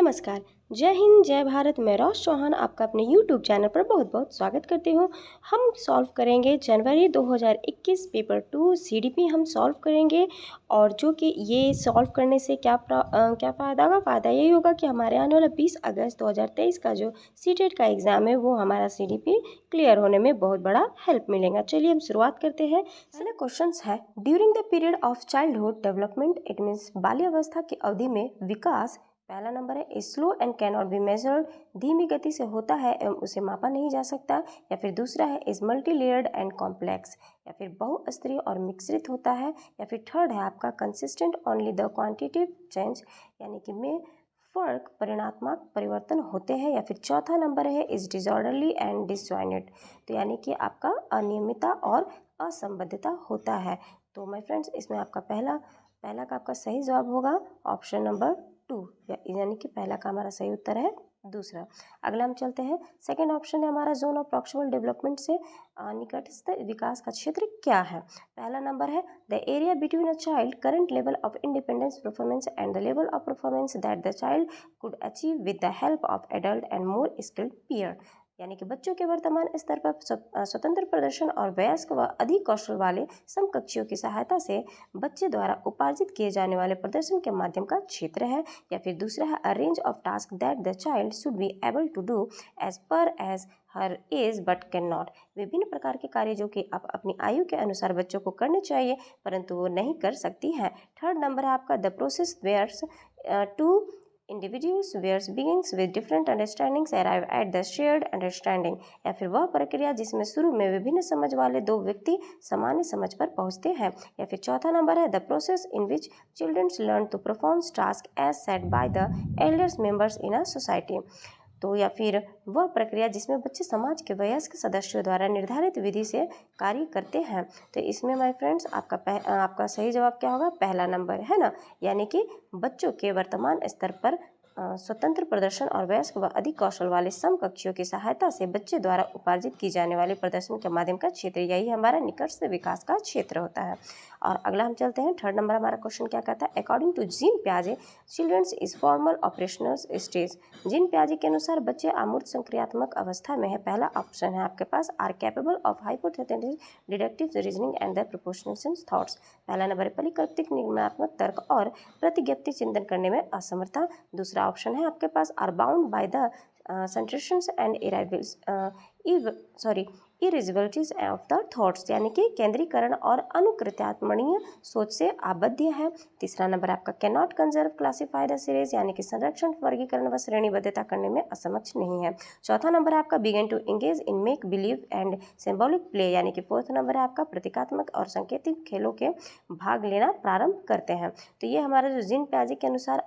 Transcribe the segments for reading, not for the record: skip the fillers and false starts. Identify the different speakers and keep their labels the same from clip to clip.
Speaker 1: नमस्कार। जय हिंद, जय भारत। मैं रोश चौहान आपका अपने YouTube चैनल पर बहुत बहुत स्वागत करती हूँ। हम सॉल्व करेंगे जनवरी 2021 पेपर 2 CDP हम सॉल्व करेंगे। और जो कि ये सॉल्व करने से क्या फ़ायदा होगा? फ़ायदा यही होगा कि हमारे आने वाला 20 अगस्त 2023 का जो सीटेट का एग्ज़ाम है वो हमारा CDP क्लियर होने में बहुत बड़ा हेल्प मिलेगा। चलिए हम शुरुआत करते हैं। पहला क्वेश्चन है, during the period of childhood development it means बाल्यावस्था की अवधि में विकास, पहला नंबर है slow and can not be measured, धीमी गति से होता है एवं उसे मापा नहीं जा सकता। या फिर दूसरा है is multi layered and complex, या फिर बहुस्तरीय और मिश्रित होता है। या फिर थर्ड है आपका consistent only the quantitative change, यानी कि में फर्क परिणात्मक परिवर्तन होते हैं। या फिर चौथा नंबर है इज डिसऑर्डरली एंड डिसजॉइंटेड, तो यानी कि आपका अनियमितता और असंबद्धता होता है। तो माय फ्रेंड्स, इसमें आपका पहला का आपका सही जवाब होगा ऑप्शन नंबर 2, यानी कि पहला का हमारा सही उत्तर है दूसरा। अगला हम चलते हैं, सेकंड ऑप्शन है हमारा जोन ऑफ प्रॉक्सिमल डेवलपमेंट से निकटस्थ विकास का क्षेत्र क्या है? पहला नंबर है the area between a child current level of independence performance and the level of performance that the child could achieve with the help of adult and more skilled peer, यानी कि बच्चों के वर्तमान स्तर पर स्वतंत्र प्रदर्शन और वयस्क व अधिक कौशल वाले समकक्षियों की सहायता से बच्चे द्वारा उपार्जित किए जाने वाले प्रदर्शन के माध्यम का क्षेत्र है। या फिर दूसरा है a range of task that the child should be able to do as per age her age but can not, विभिन्न प्रकार के कार्य जो कि आप अपनी आयु के अनुसार बच्चों को करने चाहिए परंतु वो नहीं कर सकती हैं। थर्ड नंबर है आपका the process where's to individuals where begins with different understandings arrive at the shared understanding, या फिर वह प्रक्रिया जिसमें शुरू में विभिन्न समझ वाले दो व्यक्ति सामान्य समझ पर पहुंचते हैं। या फिर चौथा नंबर है the process in which childrens learn to perform task as set by the elders members in a society, तो या फिर वह प्रक्रिया जिसमें बच्चे समाज के वयस्क सदस्यों द्वारा निर्धारित विधि से कार्य करते हैं। तो इसमें माय फ्रेंड्स आपका सही जवाब क्या होगा? पहला नंबर है ना, यानी कि बच्चों के वर्तमान स्तर पर स्वतंत्र प्रदर्शन और वयस्क व अधिक कौशल वाले समकक्षियों की सहायता से बच्चे द्वारा उपार्जित की जाने वाले प्रदर्शन के माध्यम का क्षेत्र, यही हमारा निकटस्थ विकास का क्षेत्र होता है। और अगला हम चलते हैं, थर्ड नंबर हमारा क्वेश्चन क्या कहता है, अकॉर्डिंग टू जीन पियाजे childrens is formal operational stage, Jean पियाजे के अनुसार बच्चे अमूर्त संक्रियात्मक अवस्था में है। पहला ऑप्शन है आपके पास are capable of hypothetical deductive reasoning and the proportional thoughts, पहला नंबर है परिकल्पित निर्माणात्मक तर्क और प्रतिज्ञप्ति चिंतन करने में असमर्थता। दूसरा ऑप्शन है आपके पास are bound by the centrations and irreversibilities of the thoughts, यानी कि केंद्रीकरण और अनुकृत्यात्मणीय सोच से आबद्ध है। तीसरा नंबर आपका can not conserve classify the series, यानी कि संरक्षण, वर्गीकरण व श्रेणीबद्धता करने में असमक्ष नहीं है। चौथा नंबर है आपका begin to engage in make believe and symbolic play, यानी कि फोर्थ नंबर है आपका प्रतीकात्मक और सांकेतिक खेलों के भाग लेना प्रारंभ करते हैं। तो ये हमारा जो जीन पियाजे के अनुसार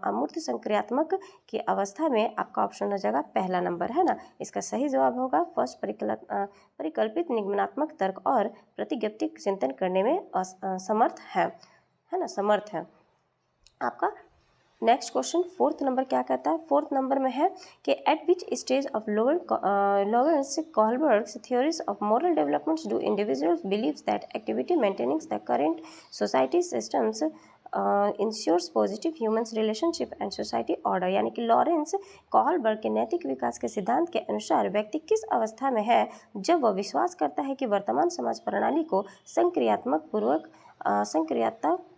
Speaker 1: अमूर्त संक्रियात्मक की अवस्था में आपका ऑप्शन हो जाएगा पहला नंबर, है ना। इसका सही जवाब होगा फर्स्ट परिकल्पित निगमनात्मक तर्क और प्रतिज्ञप्ति चिंतन करने में समर्थ है ना, समर्थ है। आपका नेक्स्ट क्वेश्चन फोर्थ नंबर क्या कहता है? फोर्थ नंबर में है कि at which stage of Lawrence Kohlberg's theories of moral developments do individuals believes that activity maintaining the current society systems ensures positive humans relationship and society order, यानी कि Lawrence Kohlberg के नैतिक विकास के सिद्धांत के अनुसार व्यक्ति किस अवस्था में है जब वह विश्वास करता है कि वर्तमान समाज प्रणाली को संक्रियता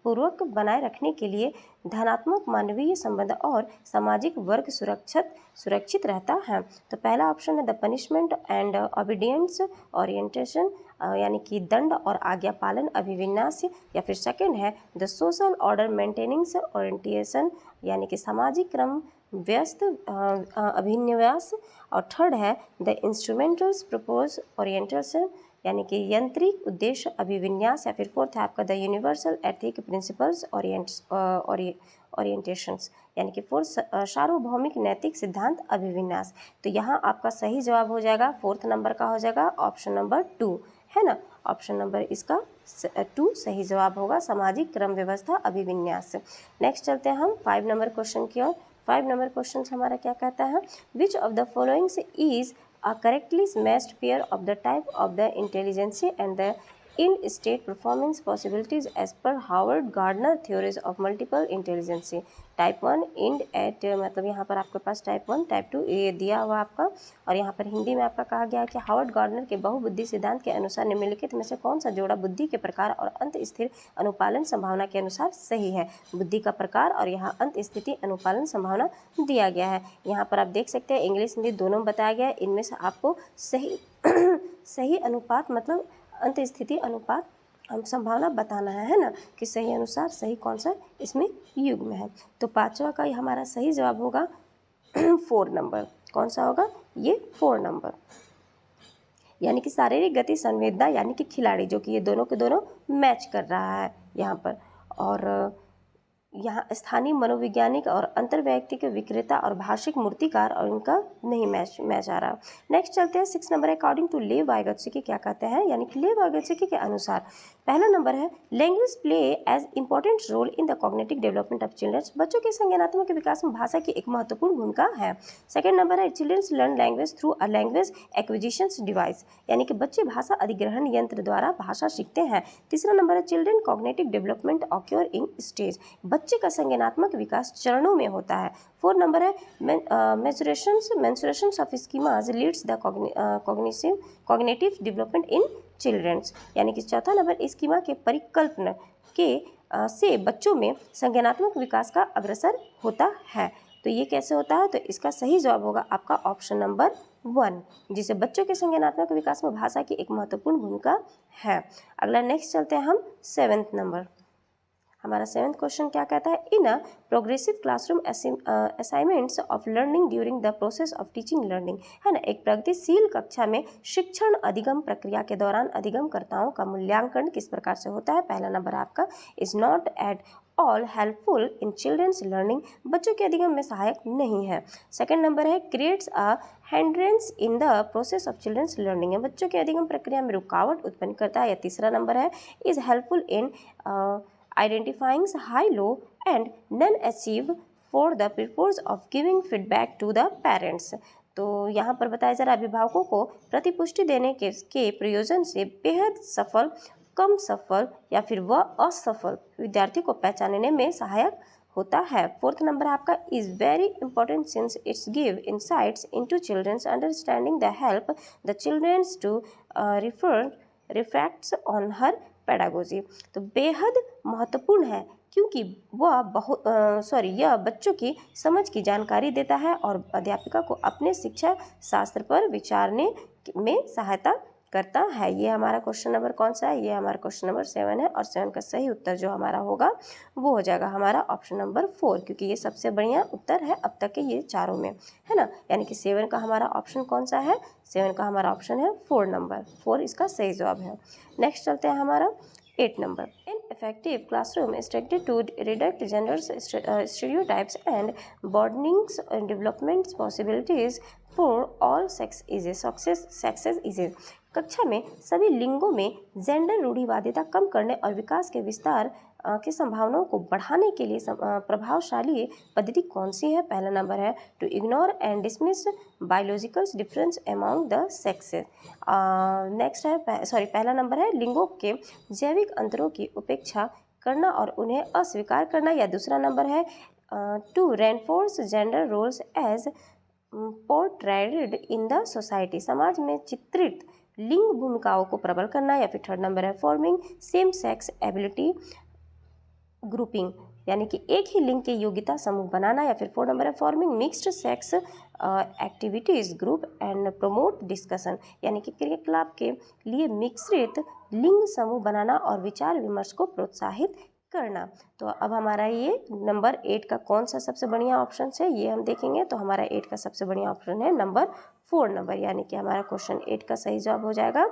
Speaker 1: पूर्वक बनाए रखने के लिए धनात्मक मानवीय संबंध और सामाजिक वर्ग सुरक्षित रहता है। तो पहला ऑप्शन है the punishment and obedience orientation, यानी कि दंड और आज्ञा पालन अभिविन्यास। या फिर सेकंड है द सोशल ऑर्डर मेंटेनिंग्स ओरिएंटेशन, यानी कि सामाजिक क्रम व्यस्त अभिन्यास। और थर्ड है द इंस्ट्रूमेंटल्स प्रपोज ओरिएंटेशन, यानी कि यंत्रिक उद्देश्य अभिविन्यास। या फिर फोर्थ है आपका the universal ethic principles orientations, यानी कि फोर्थ सार्वभौमिक नैतिक सिद्धांत अभिविन्यास। तो यहाँ आपका सही जवाब हो जाएगा फोर्थ नंबर का हो जाएगा ऑप्शन नंबर 2, है ना। ऑप्शन नंबर इसका 2 सही जवाब होगा, सामाजिक क्रम व्यवस्था अभिविन्यास। नेक्स्ट चलते हैं हम 5 नंबर क्वेश्चन की ओर। 5 नंबर क्वेश्चन हमारा क्या कहता है, which of the followings is a correctly matched pair of the type of the intelligence and the in state performance possibilities as per Howard Gardner theories of multiple intelligency. Type 1 इंड एट, मतलब यहाँ पर आपके पास टाइप 1 टाइप 2 ये दिया हुआ आपका, और यहाँ पर हिंदी में आपका कहा गया है कि हार्वर्ड गार्डनर के बहुबुद्धि सिद्धांत के अनुसार निम्नलिखित में से कौन सा जोड़ा बुद्धि के प्रकार और अंत स्थिर अनुपालन संभावना के अनुसार सही है। बुद्धि का प्रकार और यहाँ अंत स्थिति अनुपालन संभावना दिया गया है। यहाँ पर आप देख सकते हैं इंग्लिश हिंदी दोनों में बताया गया है। इनमें से आपको सही सही अनुपात मतलब अंत स्थिति अनुपात हम संभावना बताना है ना, कि सही अनुसार सही कौन सा इसमें युग्म है। तो पांचवा का हमारा सही जवाब होगा 4 नंबर। कौन सा होगा? ये 4 नंबर, यानी कि शारीरिक गति संवेदना, यानी कि खिलाड़ी, जो कि ये दोनों के दोनों मैच कर रहा है यहाँ पर। और यहाँ स्थानीय मनोवैज्ञानिक और अंतर्वैयक्तिक विक्रेता और भाषिक मूर्तिकार, और इनका नहीं मैच आ रहा। नेक्स्ट चलते हैं 6 number. According to Lev Vygotsky क्या कहते हैं, यानी कि लेव वाइगोत्स्की के अनुसार पहला नंबर है language play as important role in the cognitive development of childrens. बच्चों के संज्ञानात्मक विकास में भाषा की एक महत्वपूर्ण भूमिका है। सेकेंड नंबर है childrens learn language through a language acquisition device, यानी कि बच्चे भाषा अधिग्रहण यंत्र द्वारा भाषा सीखते हैं। तीसरा नंबर है children cognitive development occur in stage, बच्चे का संज्ञानात्मक विकास चरणों में होता है। 4 नंबर है mensurations of schemas leads the cognitive development in childrens, यानी कि चौथा नंबर स्कीमा के परिकल्पना के से बच्चों में संज्ञानात्मक विकास का अग्रसर होता है। तो ये कैसे होता है? तो इसका सही जवाब होगा आपका ऑप्शन नंबर 1, जिसे बच्चों के संज्ञानात्मक विकास में भाषा की एक महत्वपूर्ण भूमिका है। अगला नेक्स्ट चलते हैं हम 7th नंबर। हमारा 7th क्वेश्चन क्या कहता है, in a progressive classroom assignments of learning during the process of teaching learning, है ना, एक प्रगतिशील कक्षा में शिक्षण अधिगम प्रक्रिया के दौरान अधिगमकर्ताओं का मूल्यांकन किस प्रकार से होता है। पहला नंबर आपका is not at all helpful in childrens learning, बच्चों के अधिगम में सहायक नहीं है। सेकेंड नंबर है creates a hindrance in the process of childrens learning, है बच्चों के अधिगम प्रक्रिया में रुकावट उत्पन्न करता है। या तीसरा नंबर है is helpful in identifying high, low and non-achieve for the purpose of giving feedback to the parents। तो यहाँ पर बताया जा रहा है अभिभावकों को प्रतिपुष्टि देने के प्रयोजन से बेहद सफल, कम सफल या फिर वह असफल विद्यार्थी को पहचानने में सहायक होता है। 4th नंबर आपका is very important since it's give insights into childrens understanding the help the childrens to reflects on her pedagogy. तो बेहद महत्वपूर्ण है क्योंकि वह यह बच्चों की समझ की जानकारी देता है और अध्यापिका को अपने शिक्षा शास्त्र पर विचारने में सहायता करता है। ये हमारा क्वेश्चन नंबर कौन सा है? ये हमारा क्वेश्चन नंबर 7 है, और 7 का सही उत्तर जो हमारा होगा वो हो जाएगा हमारा ऑप्शन नंबर 4, क्योंकि ये सबसे बढ़िया उत्तर है अब तक के ये चारों में, है ना। यानी कि 7 का हमारा ऑप्शन कौन सा है? 7 का हमारा ऑप्शन है 4 नंबर, 4 इसका सही जवाब है। नेक्स्ट चलते हैं हमारा 8 number. An effective classroom is structured to reduce gender stereotypes and broadening development possibilities for all sexes. कक्षा में सभी लिंगों में जेंडर रूढ़िवादिता कम करने और विकास के विस्तार की संभावनाओं को बढ़ाने के लिए प्रभावशाली पद्धति कौन सी है? पहला नंबर है to ignore and dismiss biological difference among the sexes. Next है पहला नंबर है लिंगों के जैविक अंतरों की उपेक्षा करना और उन्हें अस्वीकार करना। या दूसरा नंबर है to reinforce gender roles as portrayed in the society, समाज में चित्रित लिंग भूमिकाओं को प्रबल करना। या फिर थर्ड नंबर है forming same sex ability grouping, यानी कि एक ही लिंग के योग्यता समूह बनाना। या फिर 4 नंबर है forming mixed sex activities group and promote discussion, यानी कि क्रियाकलाप के लिए मिश्रित लिंग समूह बनाना और विचार विमर्श को प्रोत्साहित करना। तो अब हमारा ये नंबर 8 का कौन सा सबसे बढ़िया ऑप्शन है ये हम देखेंगे। तो हमारा 8 का सबसे बढ़िया ऑप्शन है नंबर 4 नंबर, यानी कि हमारा क्वेश्चन 8 का सही जवाब हो जाएगा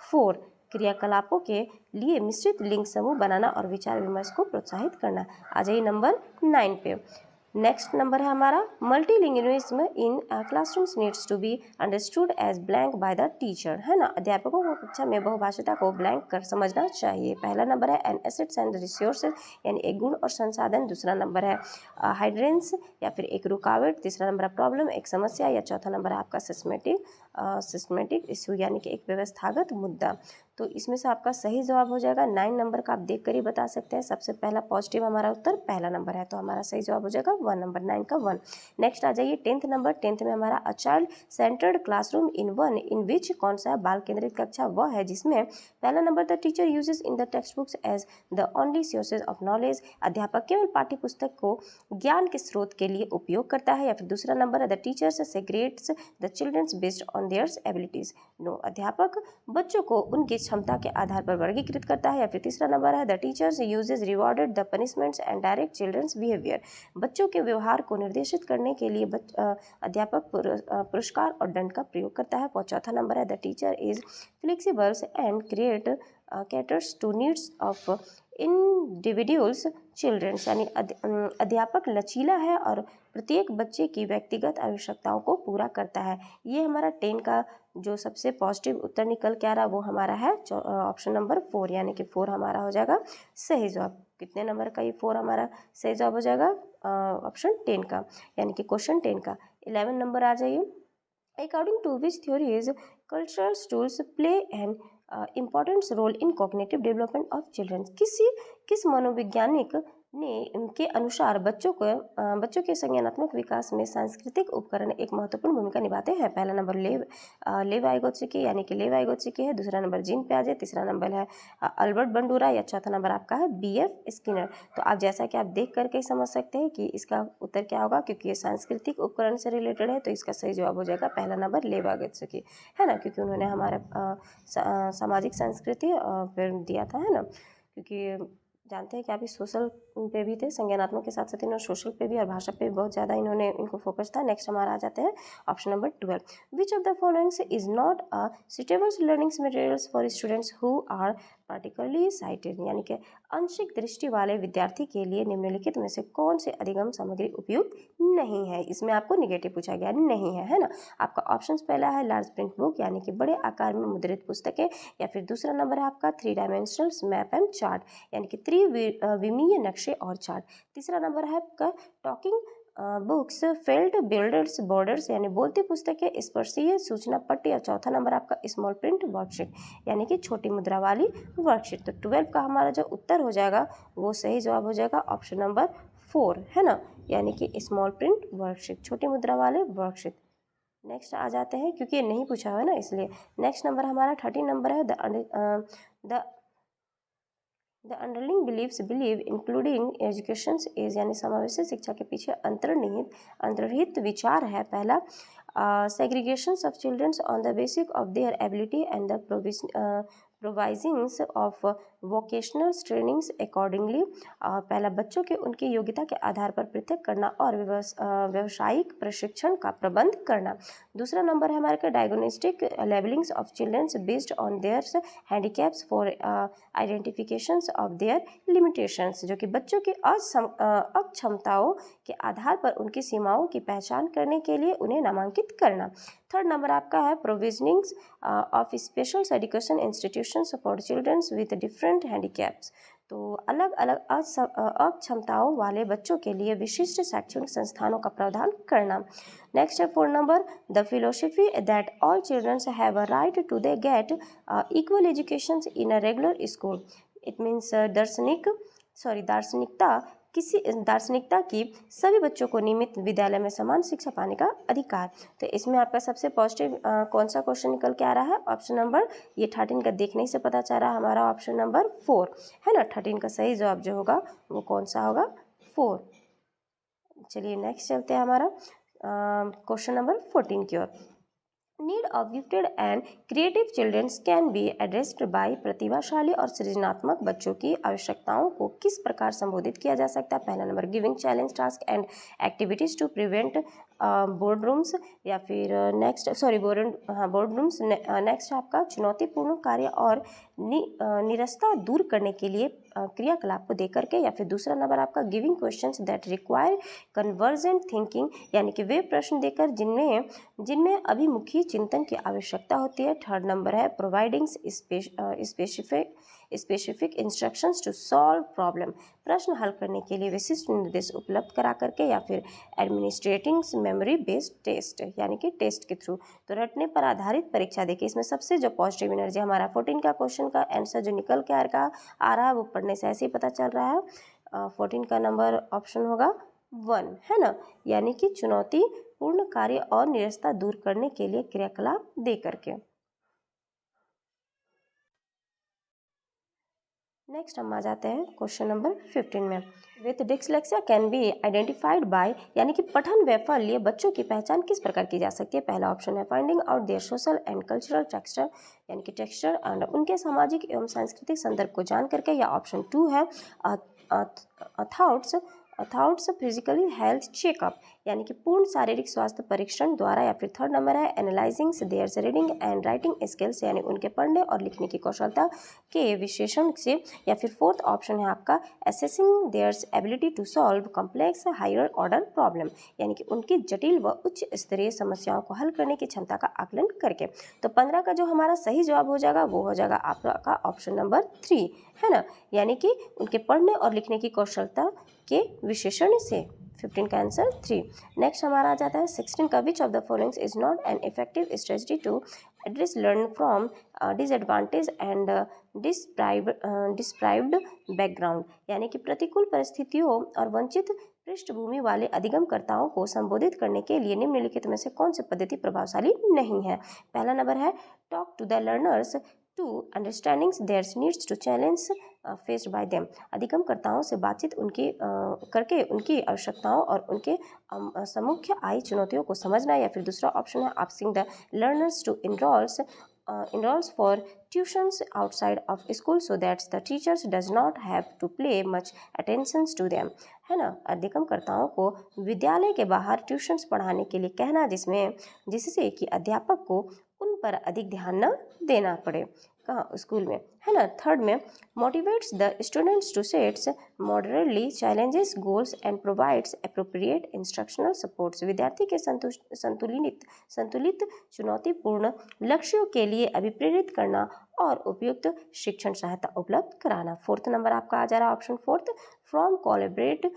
Speaker 1: 4, क्रियाकलापों के लिए मिश्रित लिंग समूह बनाना और विचार विमर्श को प्रोत्साहित करना। आ जाइए नंबर 9 पे। नेक्स्ट नंबर है हमारा multilingualism in classrooms needs to be understood as blank by the teacher, है ना, अध्यापकों को कक्षा में बहुभाषिता को ब्लैंक कर समझना चाहिए। पहला नंबर है एन एसेट्स एंड रिसोर्सेज, यानी एक गुण और संसाधन। दूसरा नंबर है हाइड्रेंस या फिर एक रुकावट। तीसरा नंबर है प्रॉब्लम, एक समस्या। या चौथा नंबर है आपका सिस्टमेटिक इशू, यानी कि एक व्यवस्थागत मुद्दा। तो इसमें से आपका सही जवाब हो जाएगा 9 नंबर का। आप देख कर ही बता सकते हैं। सबसे पहला पॉजिटिव हमारा उत्तर पहला नंबर है, तो हमारा सही जवाब हो जाएगा 1 नंबर, 9 का 1। नेक्स्ट आ जाइए 10th नंबर। 10th में हमारा a child centred classroom in one in which, कौन सा बाल केंद्रित कक्षा वह है जिसमें पहला number the teacher uses in the text books as the only sources of knowledge, अध्यापक केवल पाठ्य पुस्तक को ज्ञान के स्रोत के लिए उपयोग करता है। या फिर दूसरा नंबर है the teachers segregates the childrens based on their abilities, no, अध्यापक बच्चों को उनकी क्षमता के आधार पर वर्गीकृत करता है। या फिर तीसरा नंबर है the teachers uses rewarded the punishments and direct childrens behaviour, बच्चों के व्यवहार को निर्देशित करने के लिए अध्यापक पुरस्कार और दंड का प्रयोग करता है। और चौथा नंबर है the teacher is flexibles and caters to needs of individuals childrens, यानी अध्यापक लचीला है और प्रत्येक बच्चे की व्यक्तिगत आवश्यकताओं को पूरा करता है। ये हमारा 10 का जो सबसे पॉजिटिव उत्तर निकल के आ रहा वो हमारा है ऑप्शन नंबर 4, यानी कि 4 हमारा हो जाएगा सही जवाब। कितने नंबर का ये 4 हमारा सही जवाब हो जाएगा ऑप्शन 10 का, यानी कि क्वेश्चन 10 का। 11 नंबर आ जाइए। According to which theories cultural tools play an important role in cognitive development of children, किस मनोवैज्ञानिक ने इनके अनुसार बच्चों के संज्ञानात्मक विकास में सांस्कृतिक उपकरण एक महत्वपूर्ण भूमिका निभाते हैं। पहला नंबर लेव वाइगोत्स्की, यानी कि लेव वाइगोत्स्की है। दूसरा नंबर जीन पियाजे, तीसरा नंबर है अल्बर्ट बंडूरा, या चौथा नंबर आपका है BF स्किनर। तो आप जैसा कि आप देख करके ही समझ सकते हैं कि इसका उत्तर क्या होगा, क्योंकि ये सांस्कृतिक उपकरण से रिलेटेड है, तो इसका सही जवाब हो जाएगा पहला नंबर लेव वाइगोत्स्की, है ना, क्योंकि उन्होंने हमारा सामाजिक संस्कृति फिर दिया था, है ना, क्योंकि जानते हैं कि आप इस सोशल पे भी थे, संज्ञानात्मक के साथ साथ इन्होंने सोशल पे भी और भाषा पे भी बहुत ज़्यादा इनको फोकस था। नेक्स्ट हमारा आ जाते हैं option number 12। Which of the followings is not a suitable learning materials for students who are particularly sighted, यानी कि आंशिक दृष्टि वाले विद्यार्थी के लिए निम्नलिखित में से कौन से अधिगम सामग्री उपयुक्त नहीं है। इसमें आपको निगेटिव पूछा गया नहीं है ना। आपका ऑप्शन पहला है लार्ज प्रिंट बुक, यानी कि बड़े आकार में मुद्रित पुस्तकें, या फिर दूसरा नंबर है आपका 3 डायमेंशनल मैप एंड चार्ट, यानी कि त्रिविमीय नक्शे और चार्ट। तीसरा नंबर है आपका talking books failed builders borders, यानी बोलती पुस्तकें, स्पर्शीय सूचना पट्टी, और चौथा नंबर आपका स्मॉल प्रिंट वर्कशीट, यानी कि छोटी मुद्रा वाली वर्कशीट। तो 12 का हमारा जो उत्तर हो जाएगा वो सही जवाब हो जाएगा ऑप्शन नंबर 4, है ना, यानी कि स्मॉल प्रिंट वर्कशीट, छोटी मुद्रा वाले वर्कशीट। नेक्स्ट आ जाते हैं, क्योंकि ये नहीं पूछा हुआ है ना इसलिए। नेक्स्ट नंबर हमारा 13 नंबर है the underlying believe including education is, यानी समावेशी शिक्षा के पीछे अंतर्निहित विचार है। पहला segregation of childrens on the basis of their ability and the provisionings of vocational trainings accordingly, पहला बच्चों के उनकी योग्यता के आधार पर पृथक करना और व्यावसायिक प्रशिक्षण का प्रबंध करना। दूसरा नंबर है हमारे का diagnostic labellings of childrens based on their handicaps for identifications of their limitations, जो कि बच्चों की अक्षमताओं के आधार पर उनकी सीमाओं की पहचान करने के लिए उन्हें नामांकित करना। थर्ड नंबर आपका है provisionings of special education institutions for childrens with different handicaps, तो अलग अलग अक्षमताओं वाले बच्चों के लिए विशिष्ट शैक्षणिक संस्थानों का प्रावधान करना। नेक्स्ट है 4 number the philosophy that all childrens have a right to they get equal education in a regular school, it means दार्शनिकता की सभी बच्चों को नियमित विद्यालय में समान शिक्षा पाने का अधिकार। तो इसमें आपका सबसे पॉजिटिव कौन सा क्वेश्चन निकल के आ रहा है, ऑप्शन नंबर ये 13 का देखने से पता चल रहा है हमारा ऑप्शन नंबर 4, है ना। 13 का सही जवाब जो होगा वो कौन सा होगा, 4। चलिए नेक्स्ट चलते हैं हमारा क्वेश्चन नंबर 14 की ओर। Need of gifted and creative childrens can be addressed by, प्रतिभाशाली और सृजनात्मक बच्चों की आवश्यकताओं को किस प्रकार संबोधित किया जा सकता है। पहला number giving challenge task and activities to prevent boredom, या फिर बोर्ड रूम्स। नेक्स्ट आपका चुनौतीपूर्ण कार्य और निरस्ता दूर करने के लिए क्रियाकलाप को देकर के, या फिर दूसरा नंबर आपका giving questions that require convergent thinking, यानी कि वे प्रश्न देकर जिनमें अभिमुखी चिंतन की आवश्यकता होती है। थर्ड नंबर है providing specific instructions to solve problem, प्रश्न हल करने के लिए विशिष्ट निर्देश उपलब्ध करा करके, या फिर एडमिनिस्ट्रेटिंग मेमोरी बेस्ड टेस्ट यानी कि टेस्ट के थ्रू। तो रटने पर आधारित परीक्षा। देखिए इसमें सबसे जो पॉजिटिव एनर्जी हमारा 14 का क्वेश्चन का आंसर जो निकल के आ रहा है वो पढ़ने से ऐसे ही पता चल रहा है। 14 का नंबर ऑप्शन होगा 1, है ना, यानी कि चुनौती पूर्ण कार्य और निरस्ता दूर करने के लिए क्रियाकलाप दे करके। नेक्स्ट हम आ जाते हैं क्वेश्चन नंबर 15 में। With dyslexia can be identified by, यानी कि पठन वैफल्य बच्चों की पहचान किस प्रकार की जा सकती है। पहला ऑप्शन है finding out their social and cultural texture, यानी कि टेक्सचर एंड उनके सामाजिक एवं सांस्कृतिक संदर्भ को जान करके, या ऑप्शन 2 है अथॉट्स फिजिकली हेल्थ चेकअप, यानी कि पूर्ण शारीरिक स्वास्थ्य परीक्षण द्वारा, या फिर थर्ड नंबर है analysing their reading and writing skills, यानी उनके पढ़ने और लिखने की कौशलता के विशेषण से, या फिर फोर्थ ऑप्शन है आपका assessing their ability to solve complex higher order problem, यानी कि उनकी जटिल व उच्च स्तरीय समस्याओं को हल करने की क्षमता का आकलन करके। तो 15 का जो हमारा सही जवाब हो जाएगा वो हो जाएगा आपका ऑप्शन नंबर 3, है ना, यानी कि उनके पढ़ने और लिखने की कौशलता के विशेषण से। 15 का आंसर 3। नेक्स्ट हमारा आ जाता है 16 का, which of the followings is not an effective strategy to address learn from disadvantage and deprived background, यानी कि प्रतिकूल परिस्थितियों और वंचित पृष्ठभूमि वाले अधिगमकर्ताओं को संबोधित करने के लिए निम्नलिखित में से कौन सी पद्धति प्रभावशाली नहीं है। पहला नंबर है talk to the learners to understanding their needs to challenge faced by them, अधिगमकर्ताओं से बातचीत करके उनकी आवश्यकताओं और उनके सम्मुख आई चुनौतियों को समझना, या फिर दूसरा ऑप्शन है asking the learners to enrolls for tuitions outside of school so that the teachers does not have to pay much attention to them, है ना, अधिगमकर्ताओं को विद्यालय के बाहर ट्यूशन्स पढ़ाने के लिए कहना, जिससे कि अध्यापक को उन पर अधिक ध्यान न देना पड़े, कहाँ स्कूल में, है ना। थर्ड में motivates the students two sets moderately challenges goals and provides appropriate instructional supports, विद्यार्थी के संतुलित चुनौतीपूर्ण लक्ष्यों के लिए अभिप्रेरित करना और उपयुक्त शिक्षण सहायता उपलब्ध कराना। फोर्थ नंबर आपका आ जा रहा है option fourth, from collaborate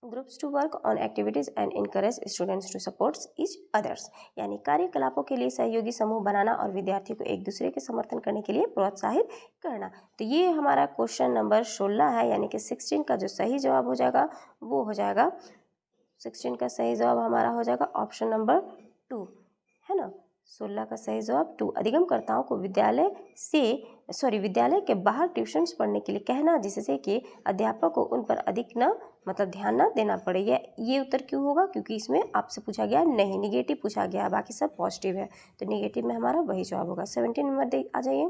Speaker 1: groups to work on activities and encourage students to supports each others, यानी कार्यकलापों के लिए सहयोगी समूह बनाना और विद्यार्थियों को एक दूसरे के समर्थन करने के लिए प्रोत्साहित करना। तो ये हमारा क्वेश्चन नंबर 16 है, यानी कि 16 का जो सही जवाब हो जाएगा वो हो जाएगा 16 का सही जवाब हमारा हो जाएगा ऑप्शन नंबर 2, है ना। 16 का सही जवाब 2, अधिगमकर्ताओं को विद्यालय के बाहर ट्यूशन्स पढ़ने के लिए कहना, जिससे कि अध्यापक को उन पर अधिक ध्यान न देना पड़े। ये उत्तर क्यों होगा, क्योंकि इसमें आपसे पूछा गया नहीं, निगेटिव पूछा गया, बाकी सब पॉजिटिव है, तो निगेटिव में हमारा वही जवाब होगा। 17 नंबर आ जाइए,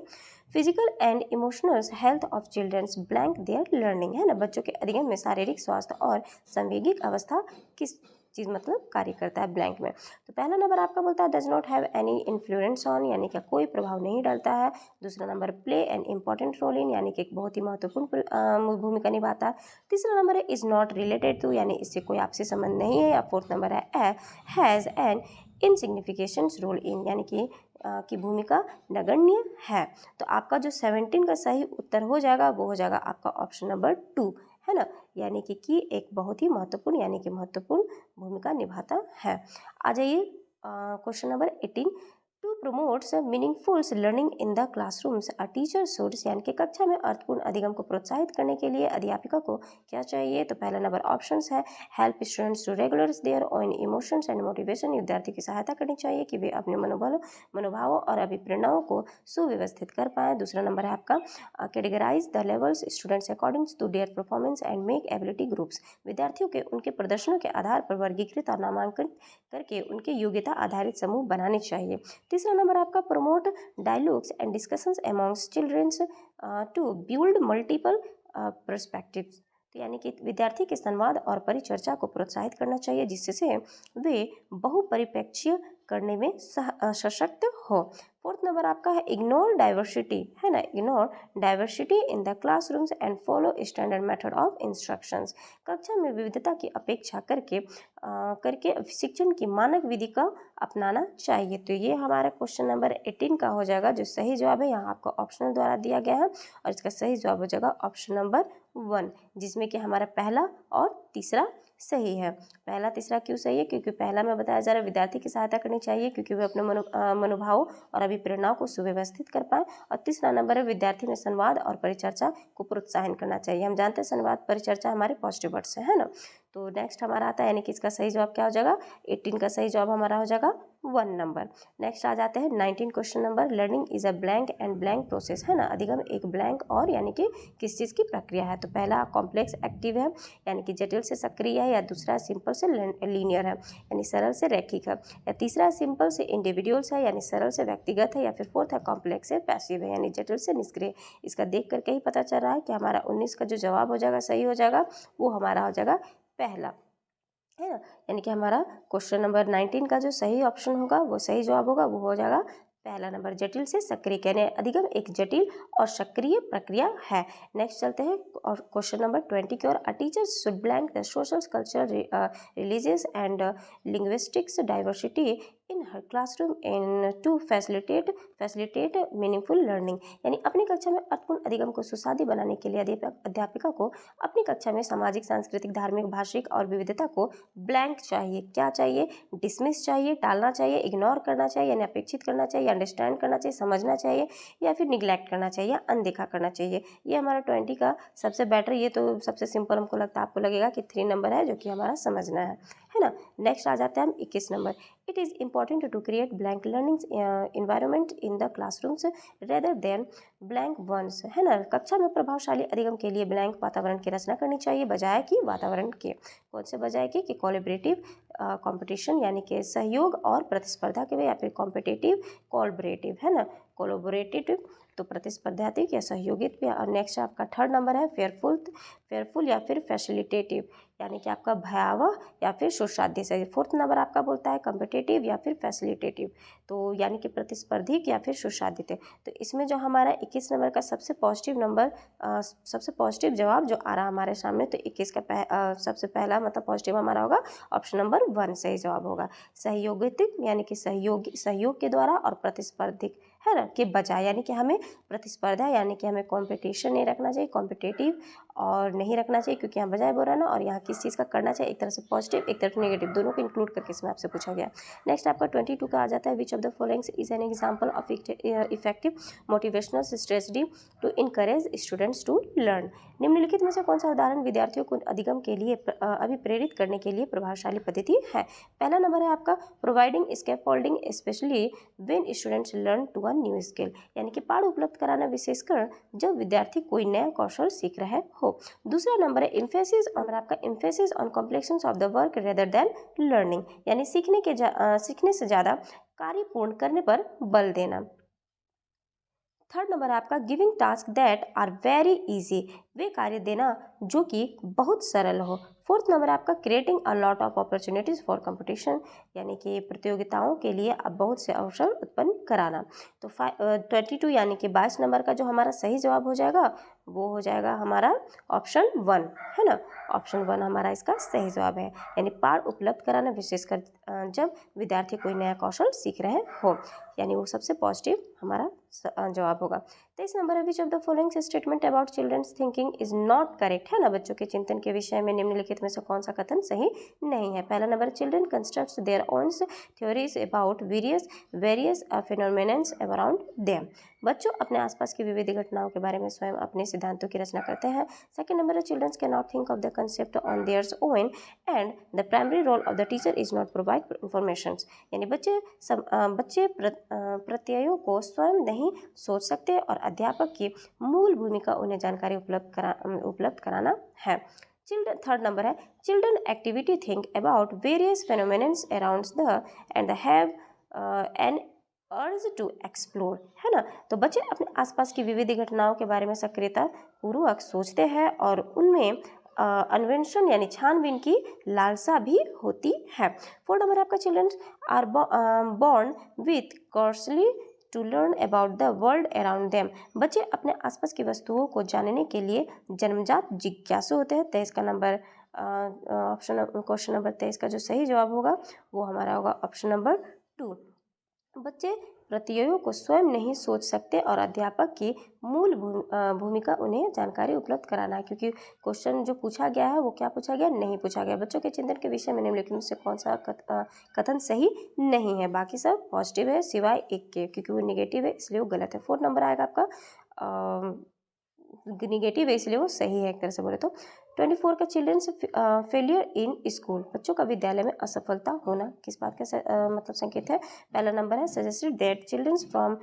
Speaker 1: physical and emotional health of childrens blank their learning, है ना, बच्चों के अधिगम में शारीरिक स्वास्थ्य और सांवेगिक अवस्था किस चीज़ मतलब कार्य करता है ब्लैंक में। तो पहला नंबर आपका बोलता है does not have any influence on, यानी कि कोई प्रभाव नहीं डालता है। दूसरा number play an important role in, यानी कि एक बहुत ही महत्वपूर्ण भूमिका निभाता है। तीसरा नंबर है इज नॉट रिलेटेड टू, यानी इससे कोई आपसी संबंध नहीं है। या फोर्थ नंबर है has an insignificant role in, यानी कि भूमिका नगण्य है। तो आपका जो 17 का सही उत्तर हो जाएगा वो हो जाएगा आपका ऑप्शन नंबर 2, है ना, यानी कि एक बहुत ही महत्वपूर्ण भूमिका निभाता है। आ जाइए question number 18, to promotes meaningful learning in the classrooms a teacher should, यानी कि कक्षा में अर्थपूर्ण अधिगम को प्रोत्साहित करने के लिए अध्यापिका को क्या चाहिए। तो पहला नंबर ऑप्शंस है help students to regulars their own emotions and motivation, विद्यार्थी की सहायता करनी चाहिए कि वे अपने मनोभावों और अभिप्रेरणाओं को सुव्यवस्थित कर पाएँ। दूसरा नंबर है आपका categorise the levels students according to their performance and make ability groups, विद्यार्थियों के उनके प्रदर्शनों के आधार पर वर्गीकृत और नामांकन करके उनके योग्यता आधारित समूह बनाने चाहिए। तीसरा नंबर आपका promote dialogues and discussions amongst childrens to build multiple perspectives, यानी कि विद्यार्थी के संवाद और परिचर्चा को प्रोत्साहित करना चाहिए, जिससे वे बहुपरिप्रेक्ष्य करने में सशक्त हो। फोर्थ नंबर आपका है इग्नोर डाइवर्सिटी, है ना, ignore diversity in the classrooms and follow standard method of instructions. कक्षा में विविधता की अपेक्षा करके शिक्षण की मानक विधि का अपनाना चाहिए। तो ये हमारा क्वेश्चन नंबर 18 का हो जाएगा। जो सही जवाब है यहाँ आपको ऑप्शनल द्वारा दिया गया है और इसका सही जवाब हो जाएगा ऑप्शन नंबर 1, जिसमें कि हमारा पहला और तीसरा सही है। पहला तीसरा क्यों सही है? क्योंकि पहला में बताया जा रहा है विद्यार्थी की सहायता करनी चाहिए क्योंकि वे अपने मनोभाव और अभिप्रेरणाओं को सुव्यवस्थित कर पाए। और तीसरा नंबर है विद्यार्थी में संवाद और परिचर्चा को प्रोत्साहन करना चाहिए। हम जानते हैं संवाद परिचर्चा हमारे पॉजिटिव वर्ड्स है ना। तो नेक्स्ट हमारा आता है यानी कि इसका सही जवाब क्या हो जाएगा? 18 का सही जवाब हमारा हो जाएगा 1 नंबर। नेक्स्ट आ जाते हैं 19 question number. Learning is a blank and blank process, है ना। अधिगम एक ब्लैंक और यानी कि किस चीज़ की प्रक्रिया है? तो पहला कॉम्प्लेक्स एक्टिव है यानी कि जटिल से सक्रिय है, या दूसरा सिंपल से लीनियर है यानी सरल से रैखिक है, या तीसरा सिंपल से इंडिविजुअल्स है यानी सरल से व्यक्तिगत है, या फिर फोर्थ है कॉम्प्लेक्स से पैसिव है यानी जटिल से निष्क्रिय। इसका देख करके ही पता चल रहा है कि हमारा 19 का जो जवाब हो जाएगा सही हो जाएगा वो हमारा हो जाएगा पहला, है ना। यानी कि हमारा क्वेश्चन नंबर 19 का जो सही ऑप्शन होगा वो सही जवाब होगा वो हो जाएगा पहला नंबर, जटिल से सक्रिय, यानी अधिगम एक जटिल और सक्रिय प्रक्रिया है। नेक्स्ट चलते हैं और क्वेश्चन नंबर 20 की ओर। A teacher should blank the social culture religious and linguistics diversity in her classroom in to facilitate meaningful learning, यानी अपनी कक्षा में अर्थपूर्ण अधिगम को सुसाध्य बनाने के लिए अध्यापिका को अपनी कक्षा में सामाजिक, सांस्कृतिक, धार्मिक, भाषिक और विविधता को ब्लैंक चाहिए। क्या चाहिए? डिसमिस चाहिए, टालना चाहिए, इग्नोर करना चाहिए यानी अपेक्षित करना चाहिए, अंडरस्टैंड करना चाहिए, समझना चाहिए, या फिर निग्लेक्ट करना चाहिए, अनदेखा करना चाहिए। ये हमारा 20 का सबसे बेटर, ये तो सबसे सिंपल हमको लगता है, आपको लगेगा कि 3 नंबर है जो कि हमारा समझना है ना। नेक्स्ट आ जाते हैं हम 21 number. It is important to create blank learning environment in the classrooms rather than blank ones, है ना। कक्षा में प्रभावशाली अधिगम के लिए ब्लैंक वातावरण की रचना करनी चाहिए बजाय कि वातावरण के, कौन से बजाय कि कोलैबोरेटिव कंपटीशन यानी कि सहयोग और प्रतिस्पर्धा के, या फिर कॉम्पिटिटिव कोलैबोरेटिव, है ना, कोलैबोरेटिव तो प्रतिस्पर्धात्मक या सहयोगित पे। और नेक्स्ट आपका 3rd नंबर है फेयरफुल या फिर फैसिलिटेटिव यानी कि आपका भयावह या फिर सुसाध्य से। 4th नंबर आपका बोलता है कॉम्पिटिटिव या फिर फैसिलिटेटिव, तो यानी कि प्रतिस्पर्धी या फिर सुसाध्य। तो इसमें जो हमारा 21 नंबर का सबसे पॉजिटिव नंबर, सबसे पॉजिटिव जवाब जो आ रहा है हमारे सामने, तो 21 का सबसे पहला मतलब पॉजिटिव हमारा होगा ऑप्शन नंबर 1 सही जवाब होगा। सहयोगितिक यानी कि सहयोग के द्वारा और प्रतिस्पर्धिक, है ना, के बजाय, यानी कि हमें प्रतिस्पर्धा यानी कि हमें कंपटीशन नहीं रखना चाहिए, कॉम्पिटिटिव और नहीं रखना चाहिए क्योंकि यहाँ बजाय बोल रहा है ना, और यहाँ किस चीज़ का करना चाहिए, एक तरह से पॉजिटिव एक तरफ नेगेटिव, दोनों को इंक्लूड करके इसमें आपसे पूछा गया। नेक्स्ट आपका 22 का आ जाता है which of the followings is an example of effective motivational strategy to encourage students to learn. निम्नलिखित में से कौन सा उदाहरण विद्यार्थियों को अधिगम के लिए अभिप्रेरित करने के लिए प्रभावशाली पद्धति है? पहला नंबर है आपका providing scaffolding specially when students learn to a new skill, यानी कि पाठ उपलब्ध कराना विशेषकर जब विद्यार्थी कोई नया कौशल सीख रहे हो। दूसरा नंबर है emphasis on completions of the work rather than learning, यानी सीखने से ज़्यादा कार्य पूर्ण करने पर बल देना। 3rd नंबर है आपका giving task that are very easy, वे कार्य देना जो कि बहुत सरल हो। 4th नंबर है आपका creating a lot of opportunities for competition, यानी कि प्रतियोगिताओं के लिए अब बहुत से अवसर उत्पन्न कराना। तो 22 यानी कि 22 नंबर का जो हमारा सही जवाब हो जाएगा वो हो जाएगा हमारा ऑप्शन 1, है ना। ऑप्शन 1 हमारा इसका सही जवाब है, यानी पाठ उपलब्ध कराना विशेषकर जब विद्यार्थी कोई नया कौशल सीख रहे हो, यानी वो सबसे पॉजिटिव हमारा जवाब होगा। 23 नंबर है which of the following statement about childrens thinking is not correct, है ना। बच्चों के चिंतन के विषय में निम्नलिखित में से कौन सा कथन सही नहीं है? पहला number children constructs their own theories about various phenomenons around them, बच्चों अपने आसपास की विविध घटनाओं के बारे में स्वयं अपने सिद्धांतों की रचना करते हैं। सेकंड नंबर है childrens can not think of the concept on theirs own and the primary role of the teacher is not provide information, यानी बच्चे प्रत्ययों को स्वयं नहीं सोच सकते और अध्यापक की मूल भूमिका उन्हें जानकारी उपलब्ध कराना है। चिल्ड्रन 3rd नंबर है children activity think about various phenomenons around the and have an urge to explore, है ना। तो बच्चे अपने आसपास की विविध घटनाओं के बारे में सक्रियता पूर्वक सोचते हैं और उनमें अन्वेषण यानी छानबीन की लालसा भी होती है। 4 नंबर आपका children are born with coarsely to learn about the world around them. बच्चे अपने आसपास की वस्तुओं को जानने के लिए जन्मजात जिज्ञासु होते हैं। 23 का नंबर ऑप्शन क्वेश्चन नंबर 23 का जो सही जवाब होगा वो हमारा होगा ऑप्शन नंबर 2। बच्चे प्रतियोगियों को स्वयं नहीं सोच सकते और अध्यापक की मूल भूमिका उन्हें जानकारी उपलब्ध कराना है, क्योंकि क्वेश्चन जो पूछा गया है वो क्या पूछा गया, नहीं पूछा गया। बच्चों के चिंतन के विषय में निम्नलिखित में से कौन सा कथन सही नहीं है। बाकी सब पॉजिटिव है सिवाय एक के, क्योंकि वो निगेटिव है इसलिए वो गलत है। 4 नंबर आएगा आपका निगेटिव है इसलिए वो सही है एक तरह से बोले तो। 24 का चिल्ड्रंस फेलियर इन स्कूल। बच्चों का विद्यालय में असफलता होना किस बात का मतलब संकेत है। पहला नंबर है suggested that childrens from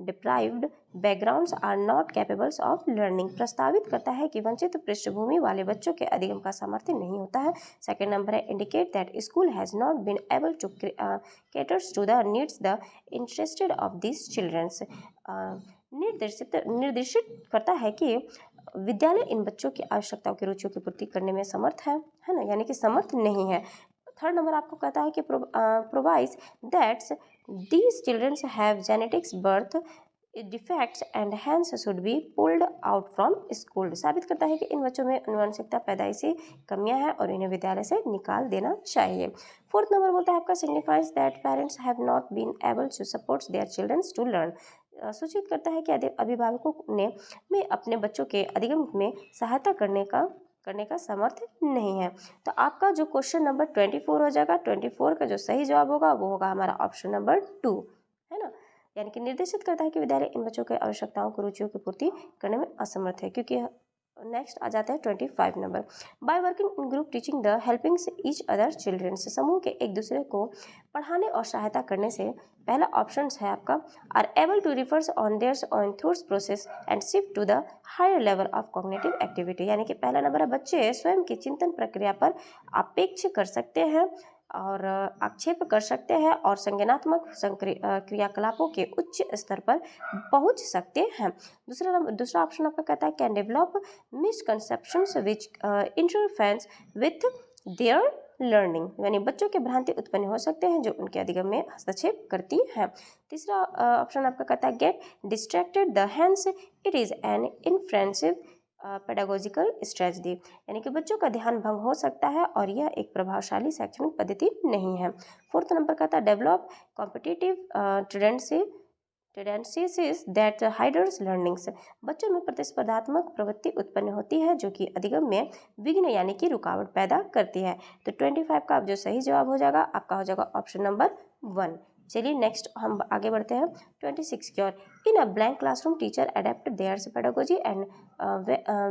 Speaker 1: deprived backgrounds are not capables of learning. प्रस्तावित करता है कि वंचित पृष्ठभूमि वाले बच्चों के अधिगम का सामर्थ्य नहीं होता है। सेकेंड नंबर है indicate that school has not been able to caters to the needs the interested of this childrens. निर्देशित करता है कि विद्यालय इन बच्चों की आवश्यकताओं की रुचियों की पूर्ति करने में समर्थ है ना, यानी कि समर्थ नहीं है। थर्ड नंबर आपको कहता है कि provides that's these childrens have genetics birth defects and hence should be pulled out from school. साबित करता है कि इन बच्चों में आनुवंशिकता पैदाइशी कमियां हैं और इन्हें विद्यालय से निकाल देना चाहिए। फोर्थ नंबर बोलता है आपका signifies that parents have not been able to support their childrens to learn. सूचित करता है कि अभिभावकों ने में अपने बच्चों के अधिगम में सहायता करने का सामर्थ्य नहीं है। तो आपका जो क्वेश्चन नंबर 24 हो जाएगा। 24 का जो सही जवाब होगा वो होगा हमारा ऑप्शन नंबर 2, है ना। यानी कि निर्देशित करता है कि विद्यालय इन बच्चों के आवश्यकताओं को रुचियों की पूर्ति करने में असमर्थ है। क्योंकि नेक्स्ट आ जाता है 25 number. By working in group teaching the helping each other children. समूह के एक दूसरे को पढ़ाने और सहायता करने से पहला ऑप्शन है आपका are able to refers on theirs own thoughts process and shift to the higher level of cognitive activity. यानी कि पहला नंबर है बच्चे स्वयं की चिंतन प्रक्रिया पर अपेक्ष कर सकते हैं और आक्षेप कर सकते हैं और संज्ञानात्मक क्रियाकलापों के उच्च स्तर पर पहुंच सकते हैं। दूसरा ऑप्शन आपका कहता है can develop misconceptions which interference with their learning. यानी बच्चों के भ्रांति उत्पन्न हो सकते हैं जो उनके अधिगम में हस्तक्षेप करती हैं। तीसरा ऑप्शन आपका कहता है get distracted the hands it is an inexpensive pedagogical strategy. यानी कि बच्चों का ध्यान भंग हो सकता है और यह एक प्रभावशाली शैक्षणिक पद्धति नहीं है। फोर्थ नंबर का था develop competitive tendencies that hiders learnings. बच्चों में प्रतिस्पर्धात्मक प्रवृत्ति उत्पन्न होती है जो कि अधिगम में विघ्न यानी कि रुकावट पैदा करती है। तो 25 का जो सही जवाब हो जाएगा आपका हो जाएगा ऑप्शन नंबर 1। चलिए नेक्स्ट हम आगे बढ़ते हैं 26 की ओर। In a blank classroom teacher adapt theirs pedagogy and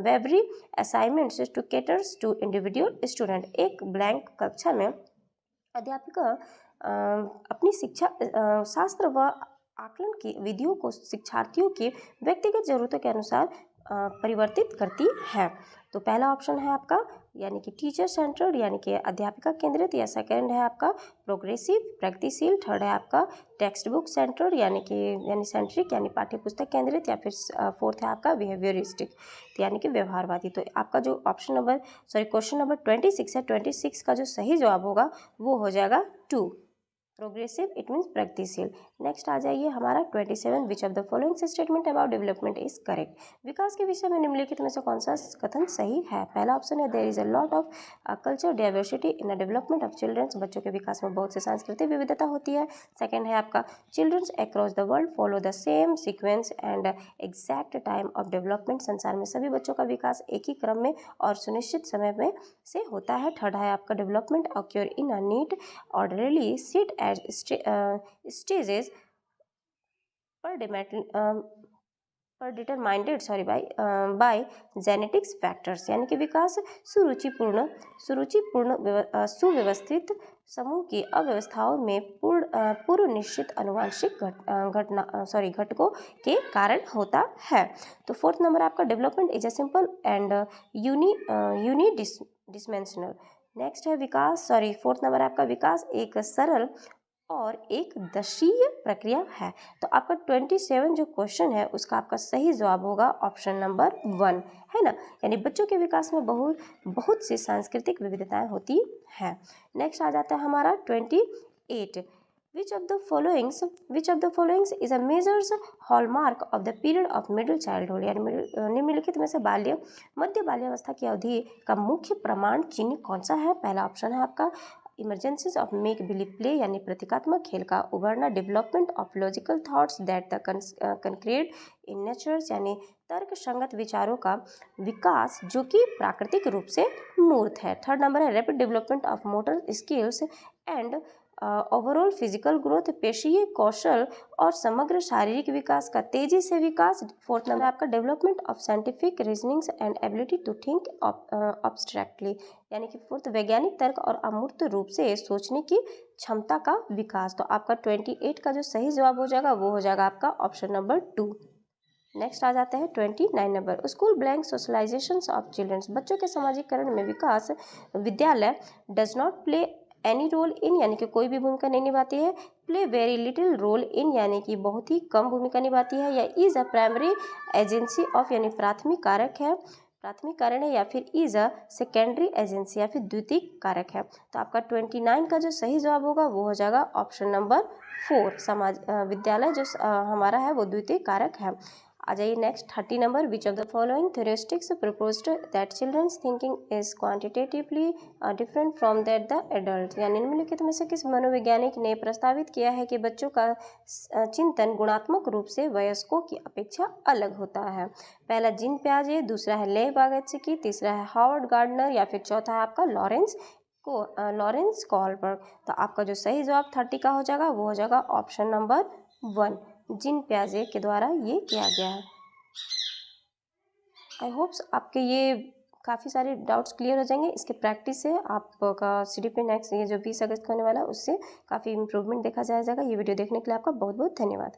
Speaker 1: vary assignments to caters to individual student. एक ब्लैंक कक्षा में अध्यापिका अपनी शिक्षा शास्त्र व आकलन की विधियों को शिक्षार्थियों की व्यक्तिगत जरूरतों के अनुसार परिवर्तित करती है। तो पहला ऑप्शन है आपका यानी कि टीचर सेंटर्ड यानी कि अध्यापिका केंद्रित, या सेकंड है आपका प्रोग्रेसिव प्रगतिशील, थर्ड है आपका टेक्स्ट बुक सेंटर्ड यानी सेंट्रिक यानी पाठ्य पुस्तक केंद्रित, या फिर फोर्थ है आपका बिहेवियरिस्टिक यानी कि व्यवहारवादी। तो आपका जो क्वेश्चन नंबर 26 है, 26 का जो सही जवाब होगा वो हो जाएगा 2, प्रोग्रेसिव इट मीन्स प्रगतिशील। नेक्स्ट आ जाइए हमारा 27 which of the following statement about development is correct. विकास के विषय में निम्नलिखित में से कौन सा कथन सही है। पहला ऑप्शन है there is a lot of culture diversity in the development of childrens. बच्चों के विकास में बहुत से सांस्कृतिक विविधता होती है। सेकेंड है आपका childrens across the world follow the same sequence and exact time of development. संसार में सभी बच्चों का विकास एक ही क्रम में और सुनिश्चित समय में से होता है। थर्ड है आपका development occur in a neat orderly set stages determined by genetics factors। यानी कि विकास सुव्यवस्थित समूह की अव्यवस्थाओं में पूर्व निश्चित अनुवांशिक घटकों के कारण होता है। तो फोर्थ नंबर आपका development is a simple and unidimensional. Next है फोर्थ नंबर आपका विकास एक सरल और एक दशीय प्रक्रिया है। तो आपका 27 जो क्वेश्चन है उसका आपका सही जवाब होगा ऑप्शन नंबर 1, है ना। यानी बच्चों के विकास में बहुत सी सांस्कृतिक विविधताएं होती हैं। नेक्स्ट आ जाता है हमारा 28। Which of the followings is a major hallmark of the period of middle childhood? यानी निम्नलिखित में से मध्य बाल्यावस्था की अवधि का मुख्य प्रमाण चिन्ह कौन सा है? पहला ऑप्शन है आपका emergencies of make believe play यानी प्रतीकात्मक खेल का उभरना, development of logical thoughts that the concrete in natures यानी तर्क संगत विचारों का विकास जो कि प्राकृतिक रूप से मूर्त है। थर्ड नंबर है rapid development of motor skills and overall physical growth, पेशीय कौशल और समग्र शारीरिक विकास का तेजी से विकास। फोर्थ नंबर आपका development of scientific reasonings and ability to think abstractly यानी कि फोर्थ वैज्ञानिक तर्क और अमूर्त रूप से सोचने की क्षमता का विकास। तो आपका 28 का जो सही जवाब हो जाएगा वो हो जाएगा आपका ऑप्शन नंबर 2। नेक्स्ट आ जाता है 29 number school blank socialisation of childrens बच्चों के सामाजिकरण में विकास विद्यालय does not play any role in यानी कि कोई भी भूमिका नहीं निभाती है, play very little role in यानी कि बहुत ही कम भूमिका निभाती है, या is a primary agency of यानी प्राथमिक कारक है, प्राथमिक कारण है, या फिर इज अ सेकेंडरी एजेंसी या फिर द्वितीयक कारक है। तो आपका 29 का जो सही जवाब होगा वो हो जाएगा ऑप्शन नंबर 4 विद्यालय जो हमारा है वो द्वितीयक कारक है। आ जाइए next 30 number which of the following theorists proposed that children's thinking is quantitatively different from that the adult यानी निम्नलिखित में से किस मनोवैज्ञानिक ने प्रस्तावित किया है कि बच्चों का चिंतन गुणात्मक रूप से वयस्कों की अपेक्षा अलग होता है? पहला जीन पियाजे, दूसरा है लेव बागेत्स्की, तीसरा है हावर्ड गार्डनर या फिर चौथा है आपका लॉरेंस कॉलबर्ग। तो आपका जो सही जवाब 30 का हो जाएगा वो हो जाएगा ऑप्शन नंबर 1 जीन पियाजे के द्वारा ये किया गया है। आई होप्स आपके ये काफ़ी सारे डाउट्स क्लियर हो जाएंगे। इसके प्रैक्टिस से आपका CDP नेक्स्ट ये जो 20 अगस्त को होने वाला है उससे काफ़ी इंप्रूवमेंट देखा जाएगा। ये वीडियो देखने के लिए आपका बहुत बहुत धन्यवाद।